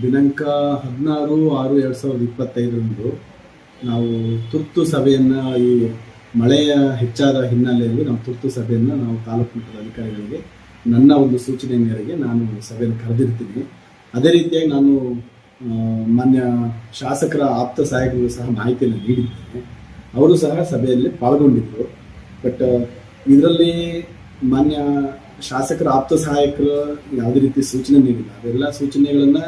ದಿನಾಂಕ 16/6/2025 ನಾವು ತುರ್ತು ಸಭೆಯನ್ನು ಈ ಮಳೆಯ ಹೆಚ್ಚಾದ ಹಿನ್ನೆಲೆಯಲ್ಲಿ ನಾವು ತುರ್ತು ಸಭೆಯನ್ನು ನಾವು ತಾಲೂಕು ಮಟ್ಟದ ಅಧಿಕಾರಿಗಳಿಗೆ ನನ್ನ ಒಂದು ಸೂಚನೆ ಮೇರೆಗೆ ನಾನು ಸಭೆಯನ್ನು ಕರೆದಿರ್ತೀನಿ. ಅದೇ ರೀತಿಯಾಗಿ ನಾನು ಮಾನ್ಯ ಶಾಸಕರ ಆಪ್ತ ಸಹಾಯಕರಿಗೂ ಸಹ ಮಾಹಿತಿಯನ್ನು ನೀಡಿದ್ದೇನೆ. ಅವರು ಸಹ ಸಭೆಯಲ್ಲಿ ಪಾಲ್ಗೊಂಡಿದ್ದರು. ಬಟ್ ಇದರಲ್ಲಿ ಮಾನ್ಯ ಶಾಸಕರ ಆಪ್ತ ಸಹಾಯಕರು ಯಾವುದೇ ರೀತಿ ಸೂಚನೆ ನೀಡಿಲ್ಲ. ಅದೆಲ್ಲ ಸೂಚನೆಗಳನ್ನು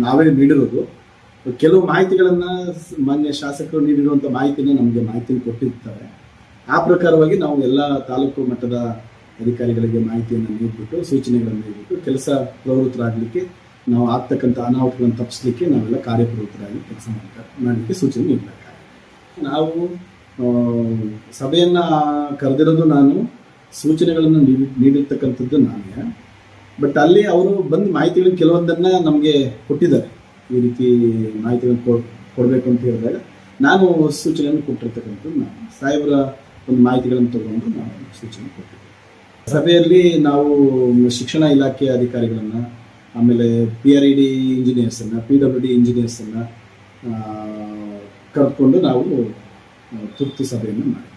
ನಾವೇ ನೀಡಿರೋದು. ಕೆಲವು ಮಾಹಿತಿಗಳನ್ನು ಮಾನ್ಯ ಶಾಸಕರು ನೀಡಿರುವಂಥ ಮಾಹಿತಿನ ನಮಗೆ ಮಾಹಿತಿಯನ್ನು ಕೊಟ್ಟಿರ್ತಾರೆ. ಆ ಪ್ರಕಾರವಾಗಿ ನಾವು ಎಲ್ಲ ತಾಲೂಕು ಮಟ್ಟದ ಅಧಿಕಾರಿಗಳಿಗೆ ಮಾಹಿತಿಯನ್ನು ನೀಡಿಬಿಟ್ಟು ಸೂಚನೆಗಳನ್ನು ನೀಡಿಬಿಟ್ಟು ಕೆಲಸ ಪ್ರವೃತ್ತರಾಗಲಿಕ್ಕೆ ನಾವು ಆಗ್ತಕ್ಕಂಥ ಅನಾಹುತಗಳನ್ನು ತಪ್ಪಿಸಲಿಕ್ಕೆ ನಾವೆಲ್ಲ ಕಾರ್ಯಪ್ರವೃತ್ತರಾಗಿ ಕೆಲಸ ಮಾಡಲಿಕ್ಕೆ ಸೂಚನೆ ನೀಡಬೇಕಾಗಿದೆ. ನಾವು ಸಭೆಯನ್ನು ಕರೆದಿರೋದು ನಾನು, ಸೂಚನೆಗಳನ್ನು ನೀಡಿರ್ತಕ್ಕಂಥದ್ದು ನಾನೇ. ಬಟ್ ಅಲ್ಲಿ ಅವರು ಬಂದು ಮಾಹಿತಿಗಳು ಕೆಲವೊಂದನ್ನು ನಮಗೆ ಕೊಟ್ಟಿದ್ದಾರೆ. ಈ ರೀತಿ ಮಾಹಿತಿಗಳನ್ನು ಕೊಡಬೇಕು ಅಂತ ಹೇಳಿದಾಗ ನಾನು ಸೂಚನೆಯನ್ನು ಕೊಟ್ಟಿರ್ತಕ್ಕಂಥದ್ದು ನಾನು ಸಾಹೇಬರ ಒಂದು ಮಾಹಿತಿಗಳನ್ನು ತಗೊಂಡು ನಾವು ಸೂಚನೆ ಕೊಟ್ಟಿದ್ದೆ. ಸಭೆಯಲ್ಲಿ ನಾವು ಶಿಕ್ಷಣ ಇಲಾಖೆ ಅಧಿಕಾರಿಗಳನ್ನು, ಆಮೇಲೆ PRED ಇಂಜಿನಿಯರ್ಸನ್ನು, PWD ಇಂಜಿನಿಯರ್ಸನ್ನು ಕರೆದುಕೊಂಡು ನಾವು ತುರ್ತು ಸಭೆಯನ್ನು ಮಾಡಿದ್ವಿ.